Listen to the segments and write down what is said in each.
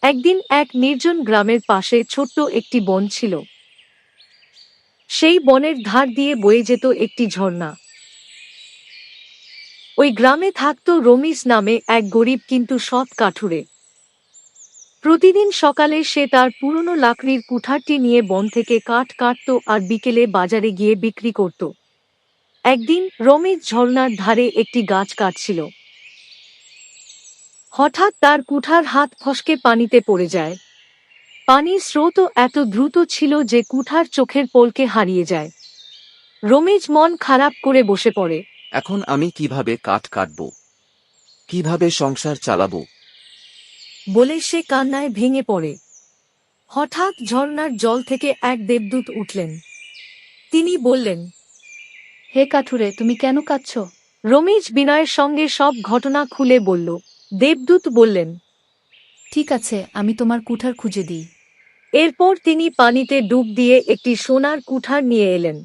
একদিন এক নির্জন গ্রামের পাশে ছোট্ট একটি বন ছিল। সেই বনের ধার দিয়ে বয়ে যেত একটি ঝর্ণা। ওই গ্রামে থাকত রমিজ নামে এক গরিব কিন্তু সৎ কাঠুরে। প্রতিদিন সকালে সে তার পুরনো লাকড়ির কুঠারটি নিয়ে বন থেকে কাঠ কাটত আর বিকেলে বাজারে গিয়ে বিক্রি করত। একদিন রমিজ ঝর্ণার ধারে একটি গাছ কাটছিল। হঠাৎ তার কুঠার হাত ফসকে পানিতে পড়ে যায়। পানির স্রোতও এত দ্রুত ছিল যে কুঠার চোখের পলকে হারিয়ে যায়। রমিজ মন খারাপ করে বসে পড়ে। এখন আমি কিভাবে কাঠ কাটব? কিভাবে সংসার চালাবো? বলে সে কান্নায় ভেঙে পড়ে। হঠাৎ ঝর্ণার জল থেকে এক দেবদূত উঠলেন। তিনি বললেন, হে কাঠুরে, তুমি কেন কাঁদছ? রমিজ বিনয়ের সঙ্গে সব ঘটনা খুলে বলল। দেবদূত বললেন, ঠিক আছে, আমি তোমার কুঠার খুঁজে দিই। এরপর তিনি পানিতে ডুব দিয়ে একটি সোনার কুঠার নিয়ে এলেন।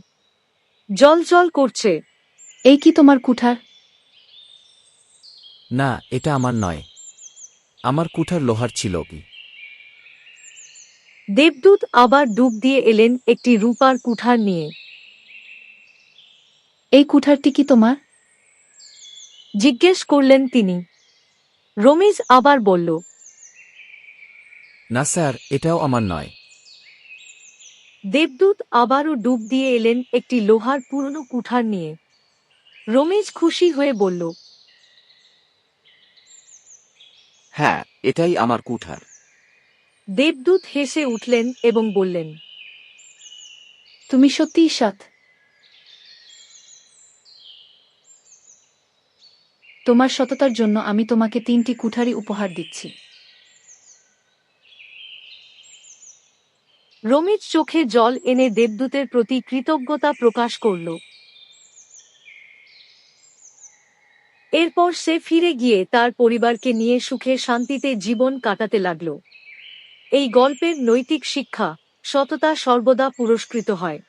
জল করছে। এই কি তোমার কুঠার? না, এটা আমার নয়। আমার কুঠার লোহার ছিল কি? দেবদূত আবার ডুব দিয়ে এলেন একটি রূপার কুঠার নিয়ে। এই কুঠারটি কি তোমার? জিজ্ঞেস করলেন তিনি। রমিজ আবার বলল, না স্যার, এটাও আমার নয়। দেবদূত আবারও ডুব দিয়ে এলেন একটি লোহার পুরনো কুঠার নিয়ে। রমিজ খুশি হয়ে বলল, হ্যাঁ, এটাই আমার কুঠার। দেবদূত হেসে উঠলেন এবং বললেন, তুমি সত্যিই সৎ। তোমার সততার জন্য আমি তোমাকে 3টি কুঠারি উপহার দিচ্ছি। রমিজ চোখে জল এনে দেবদূতের প্রতি কৃতজ্ঞতা প্রকাশ করল। এরপর সে ফিরে গিয়ে তার পরিবারকে নিয়ে সুখে শান্তিতে জীবন কাটাতে লাগল। এই গল্পের নৈতিক শিক্ষা: সততা সর্বদা পুরস্কৃত হয়।